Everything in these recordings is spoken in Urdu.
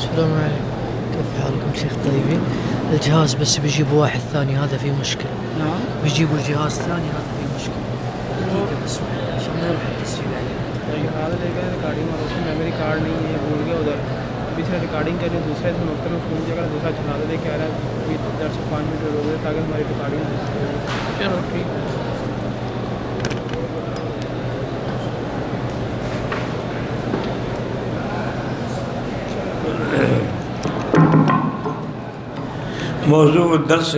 السلام عليكم، كيف حالكم شيخ طيبين؟ الجهاز بس بيجيبوا واحد ثاني هذا فيه مشكلة. نعم بيجيبوا الجهاز ثاني هذا فيه مشكلة. دقيقة بس عشان ما يروح التسجيل عليه. هذا لے گیا ریکارڈنگ اور اس میں میموری کارڈ نہیں ہے، بھول گیا ادھر. ابھی سے ریکارڈنگ کر رہے ہیں، دوسرے سے مختلف فون جگہ دوسرا چلا دے کہہ رہا ہے ابھی 10 سے 5 منٹ ہو گئے تاکہ ہماری ریکارڈنگ ہو. چلو ٹھیک ہے. موضوع الدرس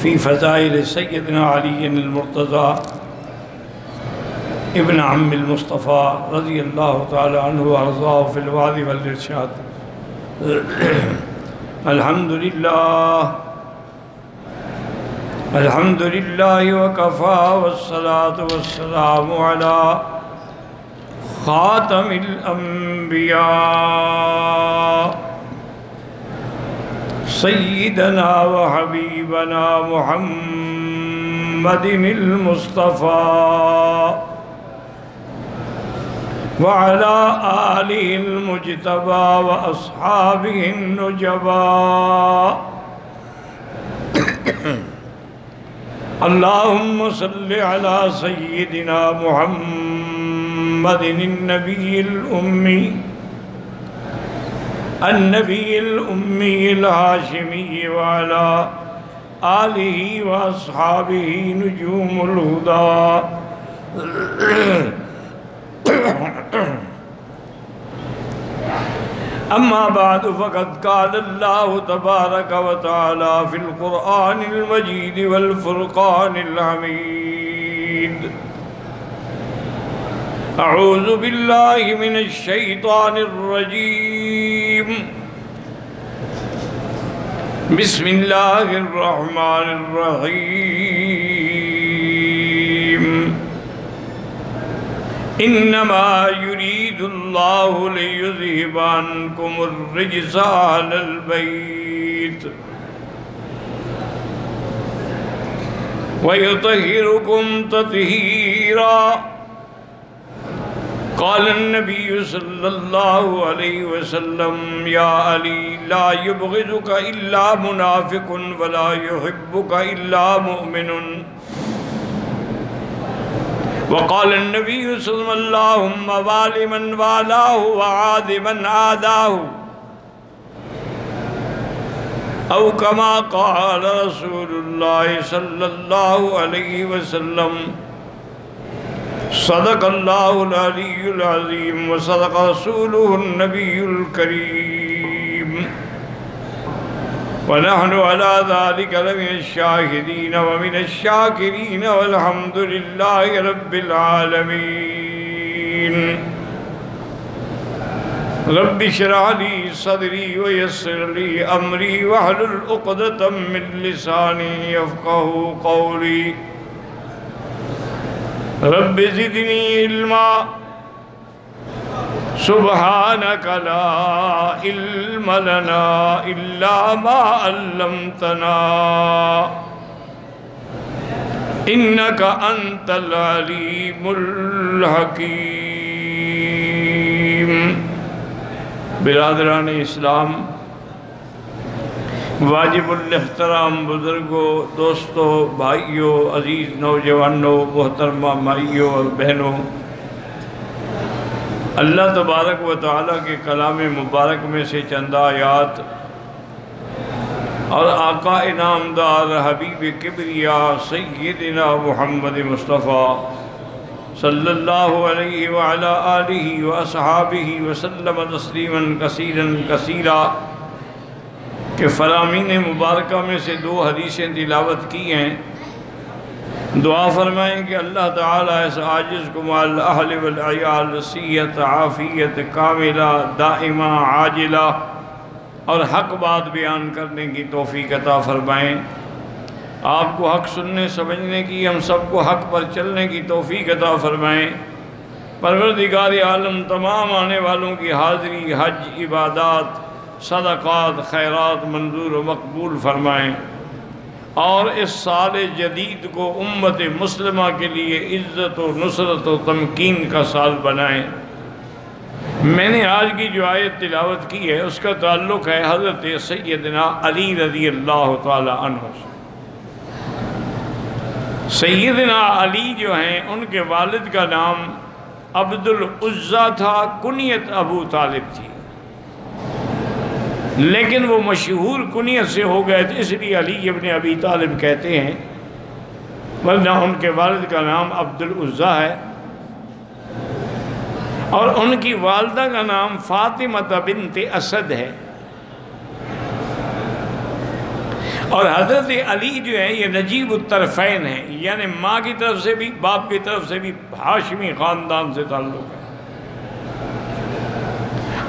فی فضائل سیدنا علی المرتضی ابن عم المصطفیٰ رضی اللہ تعالی عنہ وارضاہ فی الوعظ والارشاد. الحمدللہ وکفا والصلاة والسلام علی خاتم الانبیاء سیدنا و حبیبنا محمد المصطفیٰ وعلى آلہ المجتبى واصحابہ النجبى. اللہم صل على سیدنا محمد النبی الأمی الہاشمی وعلى آلہ واصحابہ نجوم الہدى. اما بعد فقد قال اللہ تبارک و تعالی فی القرآن المجید والفرقان الحمید. اعوذ باللہ من الشیطان الرجیم. بسم اللہ الرحمن الرحیم. انما يريد الله ليذهب عنكم الرجس اهل البيت ويطهركم تطهيرا. قال النبي صلى الله عليه وسلم يا علي لا يبغضك إلا منافق ولا يحبك إلا مؤمن. وقال النبي صلى الله عليه وسلم اللهم وال من والاه وعاد من عاداه أو كما قال رسول الله صلى الله عليه وسلم. صدق الله العلي العظيم وصدق رسوله النبي الكريم ونحن على ذلك لمن الشاهدين ومن الشاكرين والحمد لله رب العالمين. رب اشرح لي صدري ويسر لي أمري واحلل عقدة من لساني يفقهوا قولي. رب زدني علما سبحانك لا علم لنا إلا ما علمتنا إنك أنت العليم الحكيم. برادران اسلام، واجب الاحترام بزرگوں، دوستوں، بھائیوں، عزیز نوجوانوں، محترمہ مائیوں اور بہنوں، اللہ تبارک و تعالیٰ کے کلام مبارک میں سے چند آیات اور آقا انعامدار حبیب کبریا سیدنا محمد مصطفیٰ صلی اللہ علیہ وعلا آلہ واصحابہ وسلم تسلیما کثیرا کثیرا کہ فرامین مبارکہ میں سے 2 حدیثیں تلاوت کی ہیں. دعا فرمائیں کہ اللہ تعالیٰ اس عاجز کو مع الاہل والعیال صحت عافیت کاملہ دائمہ عاجلہ اور حق بات بیان کرنے کی توفیق عطا فرمائیں. آپ کو حق سننے سمجھنے کی، ہم سب کو حق پر چلنے کی توفیق عطا فرمائیں. پروردگار عالم تمام آنے والوں کی حاضری، حج، عبادات، صدقات، خیرات منظور و مقبول فرمائیں اور اس سال جدید کو امت مسلمہ کے لیے عزت و نصرت و تمکین کا سال بنائیں. میں نے آج کی جو آیت تلاوت کی ہے اس کا تعلق ہے حضرت سیدنا علی رضی اللہ تعالی عنہ سے۔ سیدنا علی جو ہیں ان کے والد کا نام عبد العزیٰ تھا، کنیت ابو طالب تھی، لیکن وہ مشہور کنیت سے ہو گئے تھے، اس لیے علی ابن ابی طالب کہتے ہیں، ورنہ ان کے والد کا نام عبد العزیٰ ہے، اور ان کی والدہ کا نام فاطمہ بنت اسد ہے۔ اور حضرت علی جو ہے یہ نجیب الطرفین ہیں، یعنی ماں کی طرف سے بھی باپ کی طرف سے بھی ہاشمی خاندان سے تعلق ہے،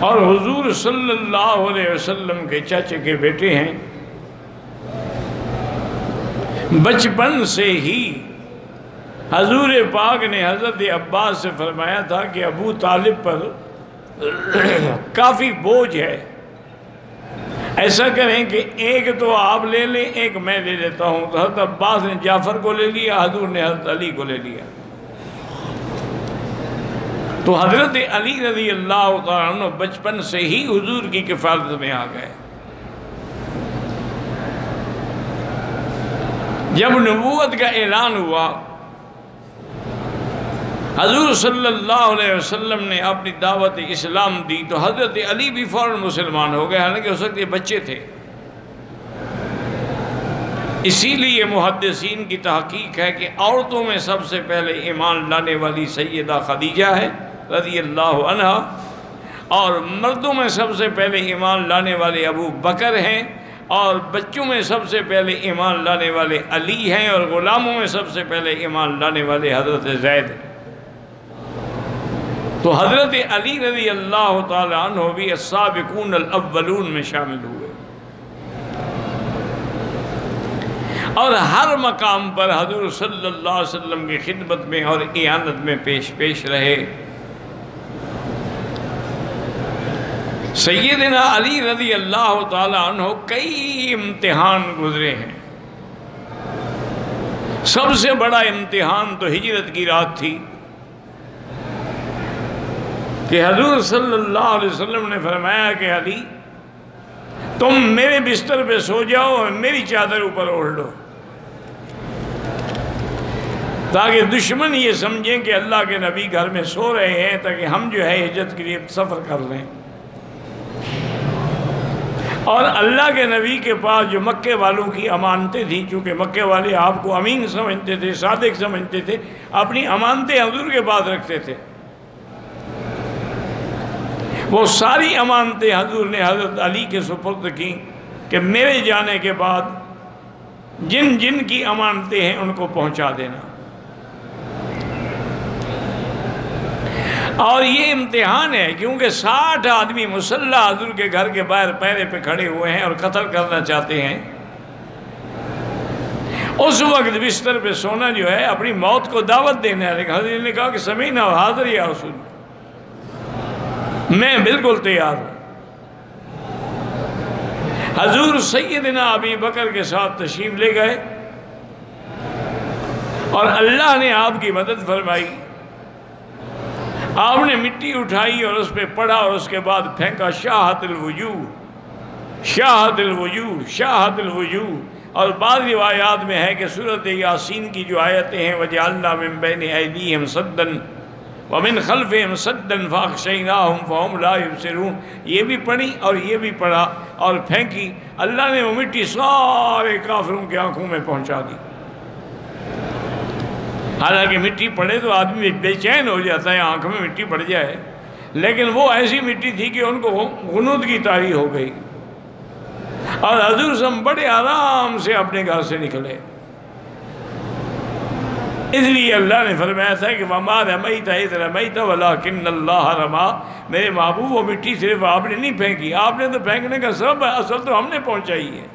اور حضور صلی اللہ علیہ وسلم کے چچے کے بیٹے ہیں۔ بچپن سے ہی حضور پاک نے حضرت عباس سے فرمایا تھا کہ ابو طالب پر کافی بوجھ ہے، ایسا کریں کہ ایک تو آپ لے لیں، ایک میں لے لیتا ہوں۔ تو حضرت عباس نے جعفر کو لے لیا، حضور نے حضرت علی کو لے لیا۔ تو حضرت علی رضی اللہ تعالیٰ عنہ بچپن سے ہی حضور کی کفالت میں آ گئے۔ جب نبوت کا اعلان ہوا، حضور صلی اللہ علیہ وسلم نے اپنی دعوت اسلام دی، تو حضرت علی بھی فوراً مسلمان ہو گئے، حالانکہ اس وقت یہ بچے تھے۔ اسی لیے محدثین کی تحقیق ہے کہ عورتوں میں سب سے پہلے ایمان لانے والی سیدہ خدیجہ ہے رضی اللہ عنہا، اور مردوں میں سب سے پہلے ایمان لانے والے ابو بکر ہیں، اور بچوں میں سب سے پہلے ایمان لانے والے علی ہیں، اور غلاموں میں سب سے پہلے ایمان لانے والے حضرت زید ہیں۔ تو حضرت علی رضی اللہ تعالی عنہ بھی السابقون الاولون میں شامل ہوئے، اور ہر مقام پر حضور صلی اللہ علیہ وسلم کی خدمت میں اور اعانت میں پیش رہے۔ سیدنا علی رضی اللہ تعالی عنہ کئی امتحان گزرے ہیں۔ سب سے بڑا امتحان تو ہجرت کی رات تھی کہ حضور صلی اللہ علیہ وسلم نے فرمایا کہ علی تم میرے بستر پہ سو جاؤ اور میری چادر اوپر اوڑھ لو، تاکہ دشمن یہ سمجھیں کہ اللہ کے نبی گھر میں سو رہے ہیں، تاکہ ہم جو ہے ہجرت کے لیے سفر کر لیں۔ اور اللہ کے نبی کے پاس جو مکے والوں کی امانتیں تھیں، چونکہ مکے والے آپ کو امین سمجھتے تھے، صادق سمجھتے تھے، اپنی امانتیں حضور کے پاس رکھتے تھے۔ وہ ساری امانتیں حضور نے حضرت علی کے سپرد کی کہ میرے جانے کے بعد جن جن کی امانتیں ہیں ان کو پہنچا دینا۔ اور یہ امتحان ہے کیونکہ 60 آدمی مسلح حضور کے گھر کے باہر پہرے پہ کھڑے ہوئے ہیں اور قتل کرنا چاہتے ہیں۔ اس وقت بستر پہ سونا جو ہے اپنی موت کو دعوت دینا ہے، لیکن حضور نے کہا کہ سمینا و حاضر یا رسول، میں بالکل تیار ہوں۔ حضور سیدنا ابی بکر کے ساتھ تشریف لے گئے، اور اللہ نے آپ کی مدد فرمائی۔ آپ نے مٹی اٹھائی اور اس پہ پڑھا، اور اس کے بعد پھینکا، شاہت الوجوہ شاہت الوجوہ شاہت الوجوہ۔ اور بعض روایات میں ہے کہ سورۃ یاسین کی جو آیتیں ہیں وَجَعَلْنَا مِن بَيْنِ أَيْدِيهِمْ سَدًّا وَمِن خَلْفِهِمْ سَدًّا فَأَغْشَيْنَاهُمْ فَهُمْ لَا يُبْصِرُونَ، یہ بھی پڑھی اور یہ بھی پڑھا اور پھینکی۔ اللہ نے وہ مٹی سارے کافروں کی آنکھوں میں پہنچا دی۔ حالانکہ مٹی پڑے تو آدمی بے چین ہو جاتا ہے، آنکھ میں مٹی پڑ جائے، لیکن وہ ایسی مٹی تھی کہ ان کو غنودگی طاری ہو گئی، اور حضور صلی بڑے آرام سے اپنے گھر سے نکلے۔ اس لیے اللہ نے فرمایا تھا کہ وَمَا رَمَيْتَ إِذْ رَمَيْتَ وَلَكِنَّ اللَّهَ رَمَى، میرے محبوب وہ مٹی صرف آپ نے نہیں پھینکی، آپ نے تو پھینکنے کا سبب اصل تو ہم نے پہنچائی ہے۔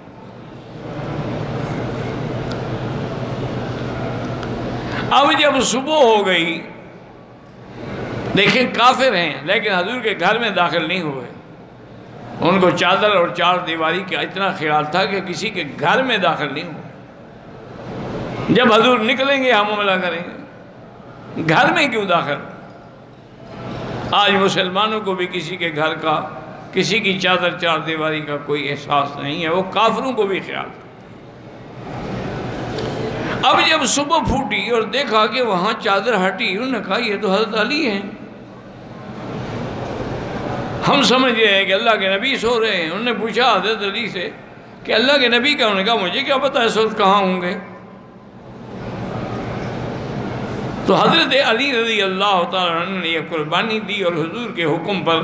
اب جب صبح ہو گئی، دیکھیں کافر ہیں لیکن حضور کے گھر میں داخل نہیں ہوئے، ان کو چادر اور چار دیواری کا اتنا خیال تھا کہ کسی کے گھر میں داخل نہیں ہوئے۔ جب حضور نکلیں گے ہم حملہ کریں گے، گھر میں کیوں داخل؟ آج مسلمانوں کو بھی کسی کے گھر کا، کسی کی چادر چار دیواری کا کوئی احساس نہیں ہے، وہ کافروں کو بھی خیال تھا۔ اب جب صبح پھوٹی اور دیکھا کہ وہاں چادر ہٹی، انہوں نے کہا یہ تو حضرت علی ہیں۔ ہم سمجھ رہے ہیں کہ اللہ کے نبی سو رہے ہیں۔ انہوں نے پوچھا حضرت علی سے کہ اللہ کے نبی کا؟ انہوں نے کہا مجھے کیا پتا اس وقت کہاں ہوں گے۔ تو حضرت علی رضی اللہ تعالیٰ عنہ نے یہ قربانی دی، اور حضور کے حکم پر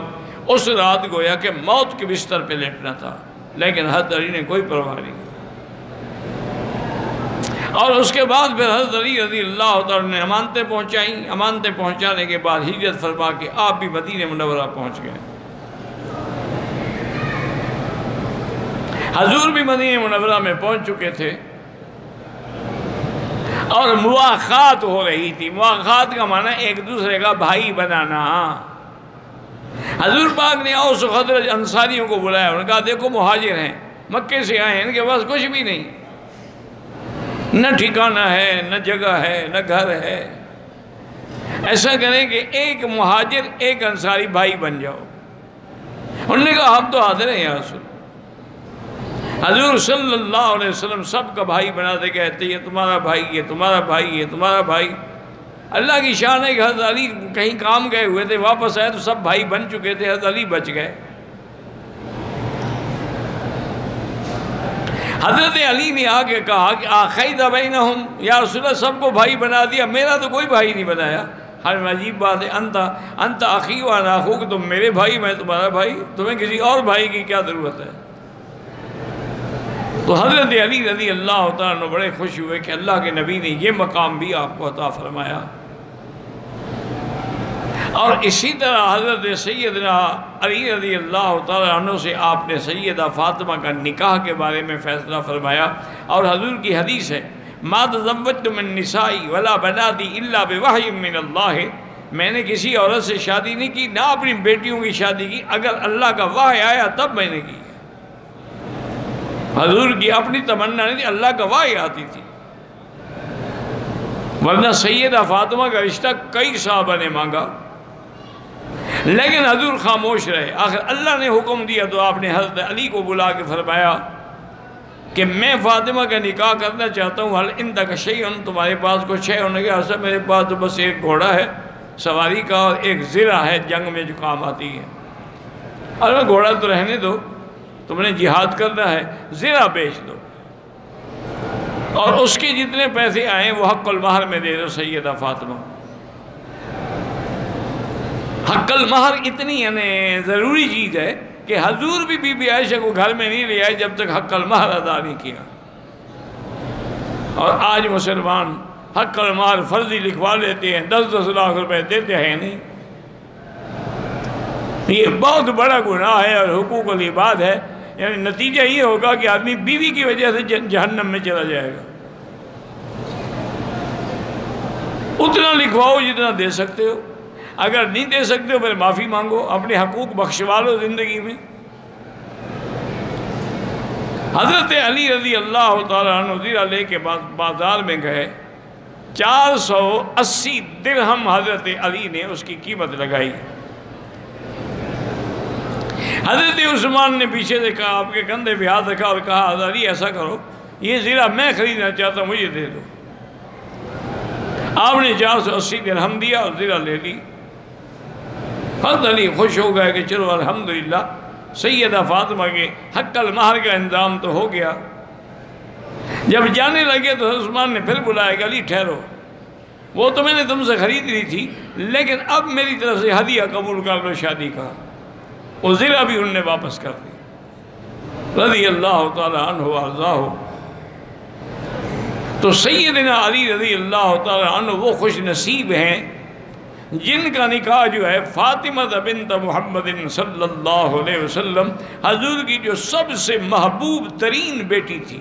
اس رات گویا کہ موت کے بستر پہ لیٹنا تھا، لیکن حضرت علی نے کوئی پرواہ نہیں کی۔ اور اس کے بعد پھر حضرت علی رضی اللہ تعالیٰ نے امانتیں پہنچائیں۔ امانتیں پہنچانے کے بعد ہجرت فرما کے آپ بھی مدینہ منورہ پہنچ گئے۔ حضور بھی مدینہ منورہ میں پہنچ چکے تھے، اور مواخات ہو رہی تھی۔ مواخات کا معنی ایک دوسرے کا بھائی بنانا۔ حضور پاک نے اوس و خزرج انصاریوں کو بلایا، انہوں نے کہا دیکھو مہاجر ہیں، مکے سے آئے ہیں، ان کے پاس کچھ بھی نہیں، نہ ٹھکانہ ہے، نہ جگہ ہے، نہ گھر ہے۔ ایسا کریں کہ ایک مہاجر ایک انصاری بھائی بن جاؤ۔ انہوں نے کہا ہم تو حاضر ہیں یا رسول۔ حضور صلی اللہ علیہ وسلم سب کا بھائی بناتے کہتے یہ تمہارا بھائی، یہ تمہارا بھائی، یہ تمہارا بھائی۔ اللہ کی شان ہے کہ حضرت علی کہیں کام گئے ہوئے تھے، واپس آئے تو سب بھائی بن چکے تھے، حضرت علی بچ گئے۔ حضرت علی نے آ کے کہا کہ آخیت بینہم، یا رسول اللہ سب کو بھائی بنا دیا، میرا تو کوئی بھائی نہیں بنایا۔ ہر عجیب بات ہے، انت اخی وانا اخوک، تم میرے بھائی میں تمہارا بھائی، تمہیں کسی اور بھائی کی کیا ضرورت ہے؟ تو حضرت علی رضی اللہ تعالیٰ عنہ بڑے خوش ہوئے کہ اللہ کے نبی نے یہ مقام بھی آپ کو عطا فرمایا۔ اور اسی طرح حضرت سیدنا علی رضی اللہ تعالیٰ عنہ سے آپ نے سیدہ فاطمہ کا نکاح کے بارے میں فیصلہ فرمایا، اور حضور کی حدیث ہے ما تزوجت من نسائی ولا بناتی الا بوحی من اللہ، میں نے کسی عورت سے شادی نہیں کی، نہ اپنی بیٹیوں کی شادی کی، اگر اللہ کا وحی آیا تب میں نے کی۔ حضور کی اپنی تمنا نہیں تھی، اللہ کا وحی آتی تھی، ورنہ سیدہ فاطمہ کا رشتہ کئی صحابہ نے مانگا، لیکن حضور خاموش رہے۔ آخر اللہ نے حکم دیا تو آپ نے حضرت علی کو بلا کے فرمایا کہ میں فاطمہ کا نکاح کرنا چاہتا ہوں، حل عندک شیء، تمہارے پاس کچھ ہے؟ انہوں نے کہا اصل میرے پاس تو بس ایک گھوڑا ہے سواری کا، اور ایک زرہ ہے جنگ میں جو کام آتی ہے۔ اور گھوڑا تو رہنے دو، تم نے جہاد کرنا ہے، زرہ بیچ دو، اور اس کے جتنے پیسے آئیں وہ حق المہر میں دے دو سیدہ فاطمہ۔ حق المہر اتنی یعنی ضروری چیز ہے کہ حضور بھی بی بی عائشہ کو گھر میں نہیں لے آئے جب تک حق المہر ادا نہیں کیا۔ اور آج مسلمان حق المہر فرضی لکھوا لیتے ہیں، 10 لاکھ روپے دیتے ہیں نہیں۔ یہ بہت بڑا گناہ ہے اور حقوق العباد ہے، یعنی نتیجہ یہ ہوگا کہ آدمی بیوی کی وجہ سے جہنم میں چلا جائے گا۔ اتنا لکھواؤ جتنا دے سکتے ہو، اگر نہیں دے سکتے ہو پھر معافی مانگو، اپنے حقوق بخشوا لو زندگی میں۔ حضرت علی رضی اللہ تعالیٰ عنہ زرہ لے کے بازار میں گئے، 480 درہم حضرت علی نے اس کی قیمت لگائی۔ حضرت عثمان نے پیچھے سے کہا، آپ کے کندھے پہ ہاتھ رکھا اور کہا حضرت علی ایسا کرو، یہ زرہ میں خریدنا چاہتا ہوں، مجھے دے دو۔ آپ نے 480 درہم دیا اور زرہ لے لی۔ حضرت علی خوش ہو گئے کہ چلو الحمدللہ سیدہ فاطمہ کے حق المہر کا انتظام تو ہو گیا۔ جب جانے لگے تو عثمان نے پھر بلایا کہ علی ٹھہرو، وہ تو میں نے تم سے خرید لی تھی، لیکن اب میری طرف سے ہدیہ قبول کر لو شادی کا۔ وہ زرہ بھی انہوں نے واپس کر دی رضی اللہ تعالی عنہ وارضاہ۔ تو سیدنا علی رضی اللہ تعالی عنہ وہ خوش نصیب ہیں جن کا نکاح جو ہے فاطمہ بنت محمد صلی اللہ علیہ وسلم، حضور کی جو سب سے محبوب ترین بیٹی تھی۔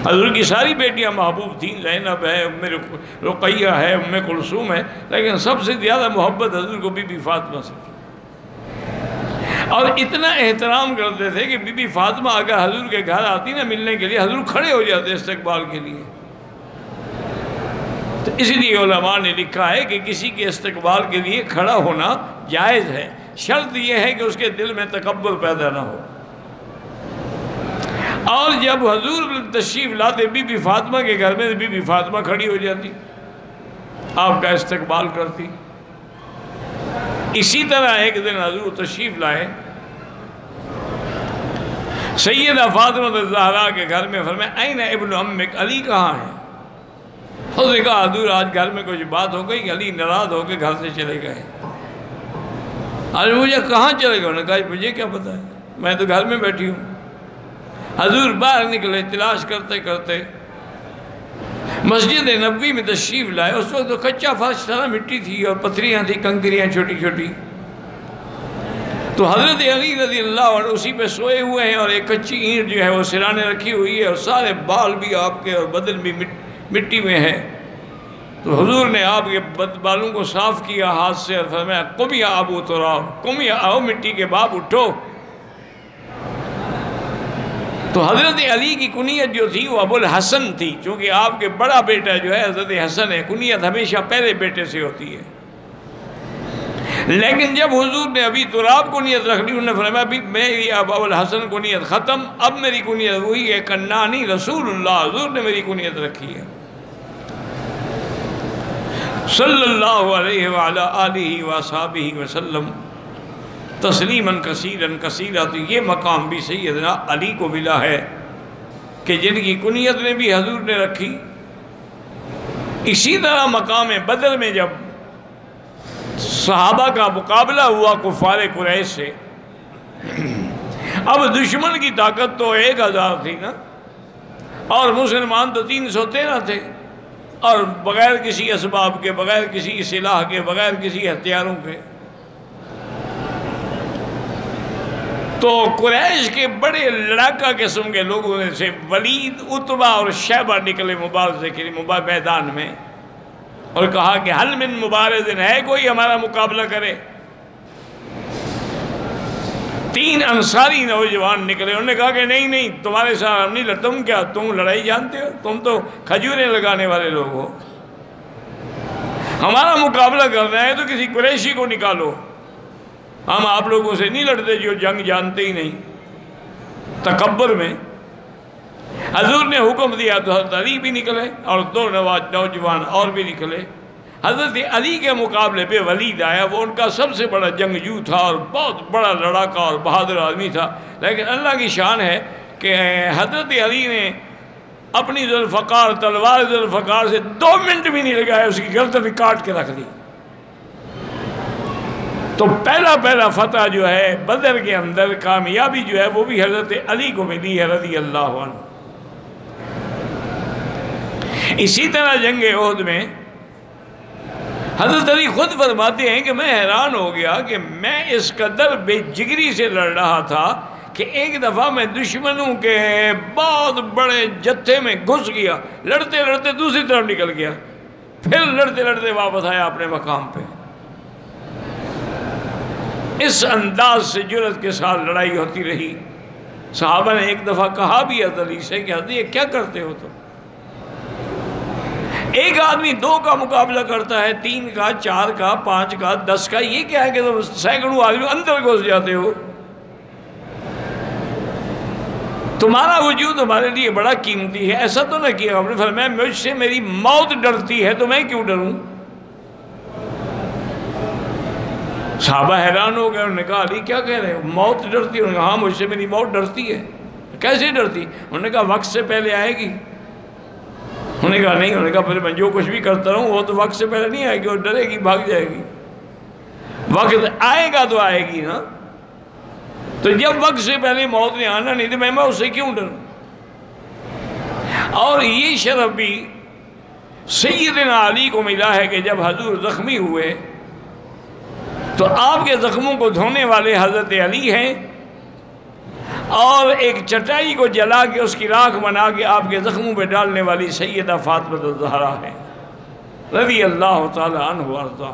حضور کی ساری بیٹیاں محبوب تھیں، زینب ہے، ام رقیہ ہے، ام کلثوم ہے، لیکن سب سے زیادہ محبت حضور کو بی بی فاطمہ سے تھی۔ اور اتنا احترام کرتے تھے کہ بی بی فاطمہ اگر حضور کے گھر آتی نا ملنے کے لیے، حضور کھڑے ہو جاتے استقبال کے لیے۔ تو اس لیے علماء نے لکھا ہے کہ کسی کے استقبال کے لیے کھڑا ہونا جائز ہے، شرط یہ ہے کہ اس کے دل میں تکبر پیدا نہ ہو۔ اور جب حضور تشریف لاتے بی بی فاطمہ کے گھر میں، بی بی فاطمہ کھڑی ہو جاتی، آپ کا استقبال کرتی۔ اسی طرح ایک دن حضور تشریف لائے، سیدہ فاطمہ الزہرا کے گھر میں، فرمایا این ابن امک، علی کہاں ہے؟ اس نے کہا حضور آج گھر میں کچھ بات ہو گئی، علی ناراض ہو کے گھر سے چلے گئے۔ آج مجھے کہاں چلے گئے؟ انہوں نے کہا مجھے کیا پتا ہے، میں تو گھر میں بیٹھی ہوں۔ حضور باہر نکلے، تلاش کرتے کرتے مسجد نبوی میں تشریف لائے۔ اس وقت تو کچا فرش تھا، مٹی تھی اور پتھریاں تھی، کنکریاں چھوٹی چھوٹی۔ تو حضرت علی رضی اللہ عنہ اسی پہ سوئے ہوئے ہیں، اور ایک کچی اینٹ جو ہے وہ سرانے رکھی ہوئی ہے، اور سارے بال بھی آپ کے اور بدن بھی مٹی میں ہے۔ تو حضور نے آپ کے بالوں کو صاف کیا ہاتھ سے، اور فرمایا قم یا ابو تراب، قم یا آؤ مٹی کے باپ اٹھو۔ تو حضرت علی کی کنیت جو تھی وہ ابو الحسن تھی، چونکہ آپ کے بڑا بیٹا جو ہے حضرت حسن ہے، کنیت ہمیشہ پہلے بیٹے سے ہوتی ہے۔ لیکن جب حضور نے ابھی تراب کنیت رکھ لی، انہوں نے فرمایا ابھی میری اب ابو الحسن کنیت ختم، اب میری کنیت وہی ہے کنانی رسول اللہ، حضور نے میری کنیت رکھی ہے صلی اللہ علیہ وعلی آلہ وصحبہ وسلم تسلیماً کثیراً کثیرا۔ تو یہ مقام بھی سیدنا علی کو ملا ہے کہ جن کی کنیت نے بھی حضور نے رکھی۔ اسی طرح مقام بدر میں جب صحابہ کا مقابلہ ہوا کفار قریش سے، اب دشمن کی طاقت تو 1000 تھی نا، اور مسلمان تو 313 تھے، اور بغیر کسی اسباب کے، بغیر کسی سلاح کے، بغیر کسی ہتھیاروں کے۔ تو قریش کے بڑے لڑاکا قسم کے لوگوں نے سے ولید، عتبہ اور شیبہ نکلے مبارزے کے لیے میدان میں، اور کہا کہ حل من مبارزن، ہے کوئی ہمارا مقابلہ کرے؟ 3 انصاری نوجوان نکلے، انہوں نے کہا کہ نہیں نہیں تمہارے ساتھ ہم نہیں لڑتے۔ تم کیا، تم لڑائی جانتے ہو؟ تم تو کھجوریں لگانے والے لوگ ہو، ہمارا مقابلہ کرنا ہے تو کسی قریشی کو نکالو، ہم آپ لوگوں سے نہیں لڑتے جو جنگ جانتے ہی نہیں۔ تکبر میں حضور نے حکم دیا تو حضرت علی بھی نکلے، اور 2 نوجوان اور بھی نکلے۔ حضرت علی کے مقابلے پہ ولید آیا، وہ ان کا سب سے بڑا جنگجو تھا اور بہت بڑا لڑاکا اور بہادر آدمی تھا، لیکن اللہ کی شان ہے کہ حضرت علی نے اپنی ذوالفقار تلوار ذوالفقار سے 2 منٹ بھی نہیں لگایا، اس کی گردن کاٹ کے رکھ دی۔ تو پہلا فتح جو ہے بدر کے اندر، کامیابی جو ہے وہ بھی حضرت علی کو ملی ہے رضی اللہ عنہ۔ اسی طرح جنگ احد میں حضرت علی خود فرماتے ہیں کہ میں حیران ہو گیا کہ میں اس قدر بے جگری سے لڑ رہا تھا کہ ایک دفعہ میں دشمنوں کے بہت بڑے جتھے میں گھس گیا، لڑتے لڑتے دوسری طرف نکل گیا، پھر لڑتے لڑتے واپس آیا اپنے مقام پہ۔ اس انداز سے جرأت کے ساتھ لڑائی ہوتی رہی۔ صحابہ نے ایک دفعہ کہا بھی حضرت علی سے کہ حضرت یہ کیا کرتے ہو تم؟ ایک آدمی 2 کا مقابلہ کرتا ہے، 3 کا، 4 کا، 5 کا، 10 کا، یہ کیا ہے کہ تم سینکڑوں آدمی اندر گھس جاتے ہو؟ تمہارا وجود ہمارے لیے بڑا قیمتی ہے، ایسا تو نہ کیا۔ آپ نے فرمایا مجھ سے میری موت ڈرتی ہے تو میں کیوں ڈروں؟ صحابہ حیران ہو گئے، انہوں نے کہا علی کیا کہہ رہے ہو، موت ڈرتی ہے؟ انہوں نے کہا ہاں مجھ سے میری موت ڈرتی ہے۔ کیسے ڈرتی؟ انہوں نے کہا وقت سے پہلے آئے گی۔ انہوں نے کہا نہیں۔ انہوں نے کہا پھر میں جو کچھ بھی کرتا رہوں وہ تو وقت سے پہلے نہیں آئے گی، وہ ڈرے گی، بھاگ جائے گی۔ وقت آئے گا تو آئے گی نا، تو جب وقت سے پہلے موت نے آنا نہیں تو میں اس سے کیوں ڈروں؟ اور یہ شرف بھی سیدنا علی کو ملا ہے کہ جب حضور زخمی ہوئے تو آپ کے زخموں کو دھونے والے حضرت علی ہیں، اور ایک چٹائی کو جلا کے اس کی راکھ بنا کے آپ کے زخموں پہ ڈالنے والی سیدہ فاطمہ الزہرا ہے رضی اللہ تعالی عنہ وارضاہ۔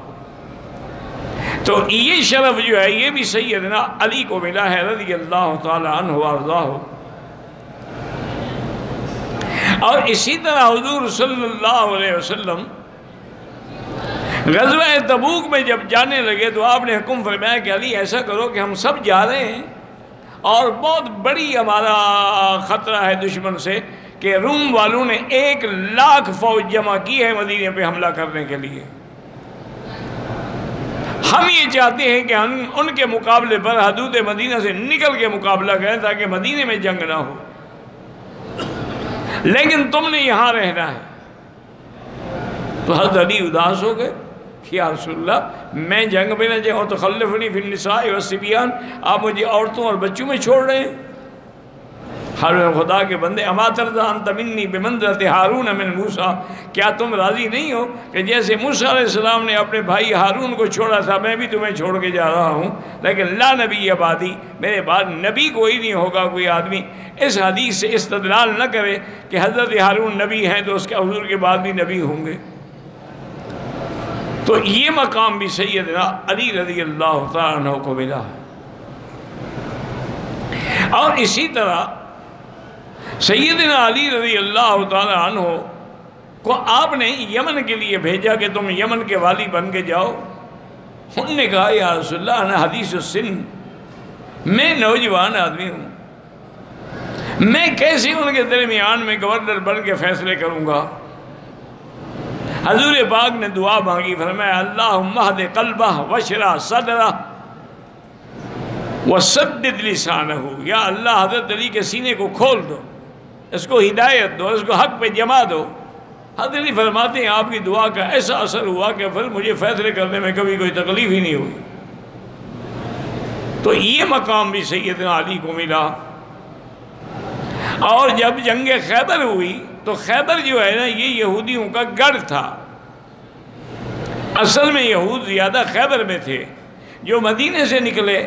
تو یہ شرف جو ہے یہ بھی سیدنا علی کو ملا ہے رضی اللہ تعالی عنہ وارضاہ۔ اور اسی طرح حضور صلی اللہ علیہ وسلم غزوہ تبوک میں جب جانے لگے تو آپ نے حکم فرمایا کہ علی ایسا کرو کہ ہم سب جا رہے ہیں اور بہت بڑی ہمارا خطرہ ہے دشمن سے کہ روم والوں نے 1,00,000 فوج جمع کی ہے مدینے پہ حملہ کرنے کے لیے. ہم یہ چاہتے ہیں کہ ہم ان کے مقابلے پر حدود مدینہ سے نکل کے مقابلہ کریں تاکہ مدینے میں جنگ نہ ہو، لیکن تم نے یہاں رہنا ہے. تو حضرت علی اداس ہو گئے کہ یا رسول اللہ میں جنگ میں نہ جاؤں تو خلفنی فی النساء والصبیان، آپ مجھے عورتوں اور بچوں میں چھوڑ رہے ہیں. حضرت خدا کے بندے اما ترضی انت منی بمنزلۃ ہارون من موسیٰ، کیا تم راضی نہیں ہو کہ جیسے موسیٰ علیہ السلام نے اپنے بھائی ہارون کو چھوڑا تھا میں بھی تمہیں چھوڑ کے جا رہا ہوں، لیکن لا نبی بعدی، میرے بعد نبی کوئی نہیں ہوگا کوئی آدمی. اس حدیث سے استدلال نہ کرے کہ حضرت ہارون نبی ہیں تو اس کے حضور کے بعد بھی نبی ہوں گے. تو یہ مقام بھی سیدنا علی رضی اللہ تعالیٰ عنہ کو ملا. اور اسی طرح سیدنا علی رضی اللہ تعالیٰ عنہ کو آپ نے یمن کے لیے بھیجا کہ تم یمن کے والی بن کے جاؤ. انہوں نے کہا یا رسول اللہ انا حدیث السن، میں نوجوان آدمی ہوں، میں کیسے ان کے درمیان میں گورنر بن کے فیصلے کروں گا. حضور پاک نے دعا مانگی، فرمایا اللہم اہد قلبہ وشرح صدرہ وسدد لسانہ، یا اللہ حضرت علی کے سینے کو کھول دو، اس کو ہدایت دو، اس کو حق پہ جما دو. حضرت علی فرماتے ہیں آپ کی دعا کا ایسا اثر ہوا کہ پھر مجھے فیصلے کرنے میں کبھی کوئی تکلیف ہی نہیں ہوئی. تو یہ مقام بھی سیدنا علی کو ملا. اور جب جنگ خیبر ہوئی تو خیبر جو ہے نا یہ یہودیوں کا گڑھ تھا. اصل میں یہود زیادہ خیبر میں تھے. جو مدینے سے نکلے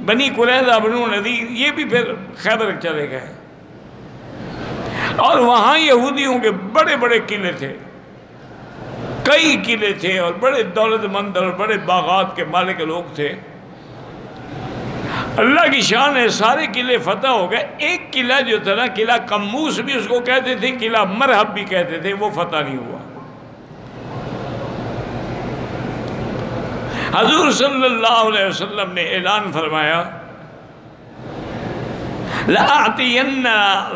بنی قریظہ بنو نذیر یہ بھی پھر خیبر چلے گئے، اور وہاں یہودیوں کے بڑے بڑے قلعے تھے، کئی قلعے تھے اور بڑے دولت مند اور بڑے باغات کے مالک لوگ تھے. اللہ کی شان ہے سارے قلعے فتح ہو گئے. ایک قلعہ جو تھا نا قلعہ قموس بھی اس کو کہتے تھے، قلعہ مرحب بھی کہتے تھے، وہ فتح نہیں ہوا. حضور صلی اللہ علیہ وسلم نے اعلان فرمایا لَأَعْتِيَنَّ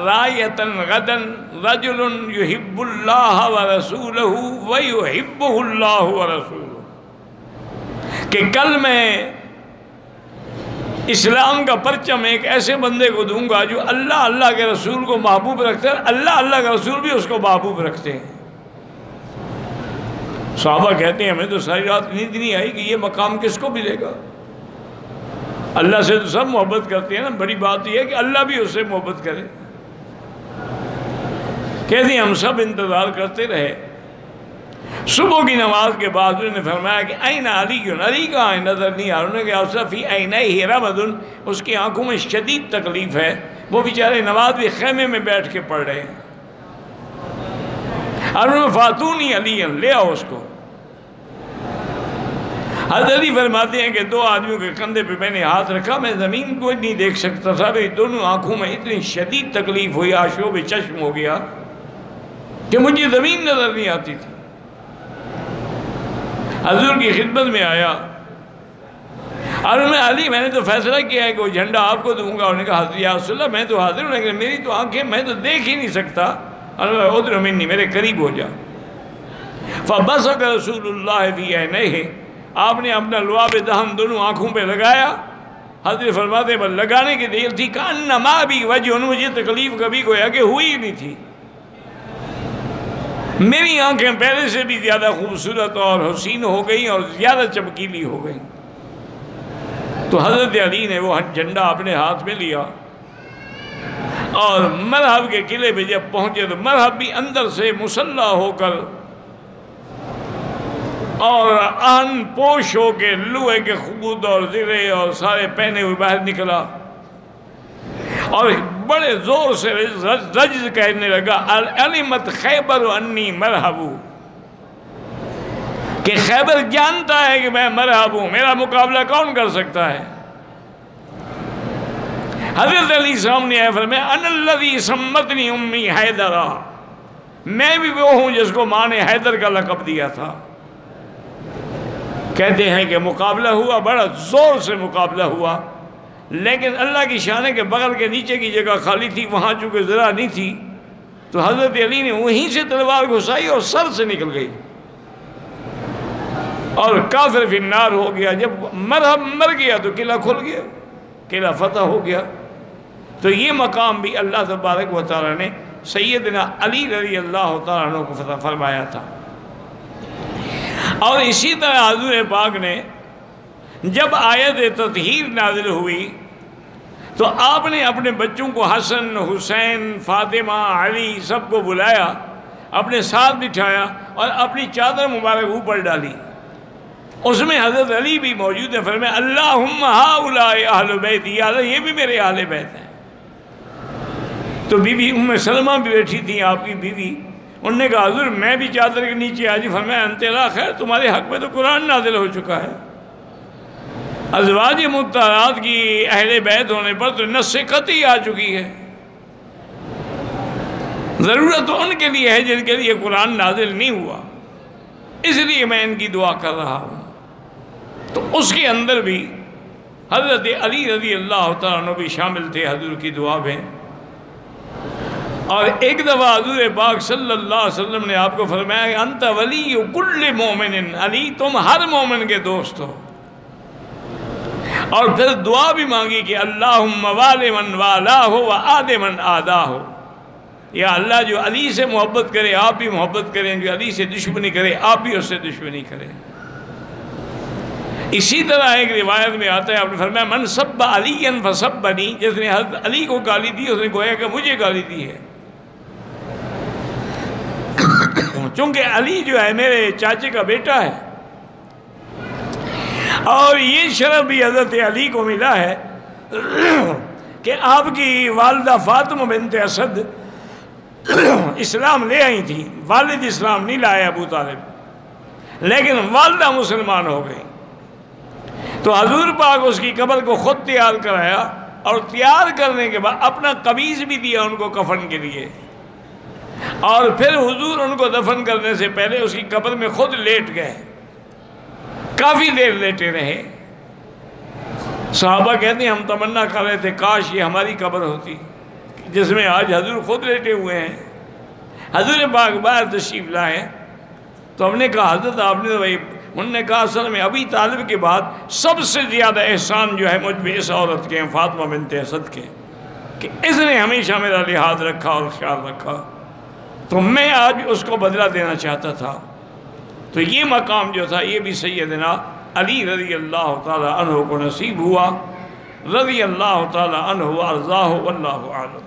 رَایَةً غَدًا رَجُلٌ يُحِبُّ اللَّهَ وَرَسُولَهُ وَيُحِبُّهُ اللَّهُ وَرَسُولُهُ، کہ کل میں اسلام کا پرچم ایک ایسے بندے کو دوں گا جو اللہ کے رسول کو محبوب رکھتے ہیں، اللہ کا رسول بھی اس کو محبوب رکھتے ہیں. صحابہ کہتے ہیں ہمیں تو ساری رات نیند نہیں آئی کہ یہ مقام کس کو ملے گا. اللہ سے تو سب محبت کرتے ہیں نا، بڑی بات یہ ہے کہ اللہ بھی اس سے محبت کرے. کہتے ہیں ہم سب انتظار کرتے رہے. صبح کی نماز کے بعد انہوں نے فرمایا کہ این علی، علی کہاں ہے، نظر نہیں آ رہا. انہوں نے کہا اصفی عینیہ رمد، اس کی آنکھوں میں شدید تکلیف ہے، وہ بیچارے نماز بھی خیمے میں بیٹھ کے پڑھ رہے ہیں. اور انہوں نے فاتونی علی، لے آؤ اس کو. حضرت علی فرماتے ہیں کہ دو آدمیوں کے کندھے پہ میں نے ہاتھ رکھا، میں زمین کو نہیں دیکھ سکتا تھا، میری دونوں آنکھوں میں اتنی شدید تکلیف ہوئی، آشوب چشم ہو گیا کہ مجھے زمین نظر نہیں آتی تھی. حضور کی خدمت میں آیا اور میں علی میں نے تو فیصلہ کیا ہے کہ وہ جھنڈا آپ کو دوں گا. انہوں نے کہا حضرت یا رسول اللہ میں تو حاضر ہوں، لیکن میری تو آنکھیں میں تو دیکھ ہی نہیں سکتا. ادر منی، میرے قریب ہو جا. فبصق رسول اللہ فی عینیہ، آپ نے اپنا لعاب دہن دونوں آنکھوں پہ لگایا. حضرت فرماتے بس لگانے کی دیر تھی کأنما بی وجہ، مجھے تکلیف کبھی گویا کہ ہوئی ہی نہیں تھی. میری آنکھیں پہلے سے بھی زیادہ خوبصورت اور حسین ہو گئیں اور زیادہ چمکیلی ہو گئیں. تو حضرت علی نے وہ جھنڈا اپنے ہاتھ میں لیا اور مرحب کے قلعے پہ جب پہنچے تو مرحب بھی اندر سے مسلح ہو کر اور آن پوش ہو کے لوہے کے خود اور زرے اور سارے پہنے ہوئے باہر نکلا اور بڑے زور سے رجز کہنے لگا علمت خیبر انی مرحب، کہ خیبر جانتا ہے کہ میں مرحب ہوں، میرا مقابلہ کون کر سکتا ہے. حضرت علی سامنے آئے فرمایا انا الذی سمتنی امی حیدرا، میں بھی وہ ہوں جس کو ماں نے حیدر کا لقب دیا تھا. کہتے ہیں کہ مقابلہ ہوا، بڑا زور سے مقابلہ ہوا، لیکن اللہ کی شان ہے کہ بغل کے نیچے کی جگہ خالی تھی، وہاں چونکہ ذرا نہیں تھی تو حضرت علی نے وہیں سے تلوار گھسائی اور سر سے نکل گئی اور کافر فی النار ہو گیا۔ جب مر گیا تو قلعہ کھل گیا، قلعہ فتح ہو گیا۔ تو یہ مقام بھی اللہ تبارک و تعالیٰ نے سیدنا علی رضی اللہ تعالیٰ عنہ کو فتح فرمایا تھا۔ اور اسی طرح حضور پاک نے جب آیت تطہیر نازل ہوئی تو آپ نے اپنے بچوں کو حسن، حسین، فاطمہ، علی سب کو بلایا، اپنے ساتھ بٹھایا اور اپنی چادر مبارک اوپر ڈالی۔ اس میں حضرت علی بھی موجود ہیں، فرمایا اللہم ہؤلاء اہل بیتی، یا اللہ یہ بھی میرے اہل بیت ہیں۔ تو بی بی ام سلمہ بھی بیٹھی تھیں، آپ کی بیوی، انہوں نے کہا حضور میں بھی چادر کے نیچے آجی۔ فرمایا انت لا خیر، تمہارے حق میں تو قرآن نازل ہو چکا ہے۔ ازواج مطہرات کی اہل بیت ہونے پر تو نص قطعی آ چکی ہے، ضرورت تو ان کے لیے ہے جن کے لیے قرآن نازل نہیں ہوا، اس لیے میں ان کی دعا کر رہا ہوں۔ تو اس کے اندر بھی حضرت علی رضی اللہ تعالیٰ عنہ بھی شامل تھے حضور کی دعا میں۔ اور ایک دفعہ حضور پاک صلی اللہ علیہ وسلم نے آپ کو فرمایا کہ انت ولی کل مومن، علی تم ہر مومن کے دوست ہو۔ اور پھر دعا بھی مانگی کہ اللہم والی من والہ و آد من آداہ، یا اللہ جو علی سے محبت کرے آپ بھی محبت کریں، جو علی سے دشمنی کرے آپ بھی اس سے دشمنی کریں۔ اسی طرح ایک روایت میں آتا ہے، آپ نے فرمایا من سب علی فسبنی، جس نے حضرت علی کو گالی دی اس نے گویا کہ مجھے گالی دی ہے، چونکہ علی جو ہے میرے چاچے کا بیٹا ہے۔ اور یہ شرف بھی حضرت علی کو ملا ہے کہ آپ کی والدہ فاطمہ بنت اسد اسلام لے آئی تھی، والد اسلام نہیں لائے ابو طالب، لیکن والدہ مسلمان ہو گئی۔ تو حضور پاک اس کی قبر کو خود تیار کرایا، اور تیار کرنے کے بعد اپنا قمیض بھی دیا ان کو کفن کے لیے، اور پھر حضور ان کو دفن کرنے سے پہلے اس کی قبر میں خود لیٹ گئے، کافی دیر لیٹے رہے۔ صحابہ کہتے ہیں ہم تمنا کر رہے تھے کاش یہ ہماری قبر ہوتی جس میں آج حضور خود لیٹے ہوئے ہیں۔ حضور پاک باہر تشریف لائے تو ہم نے کہا حضرت آپ نے تو بھائی، انہوں نے کہا اصل میں ابی طالب کے بعد سب سے زیادہ احسان جو ہے مجھ پہ اس عورت کے ہیں، فاطمہ بنت اسد کے، کہ اس نے ہمیشہ میرا لحاظ رکھا اور خیال رکھا، تو میں آج اس کو بدلہ دینا چاہتا تھا۔ تو یہ مقام جو تھا یہ بھی سیدنا علی رضی اللہ تعالی عنہ کو نصیب ہوا، رضی اللہ تعالی عنہ وارضاہ، واللہ اعلم۔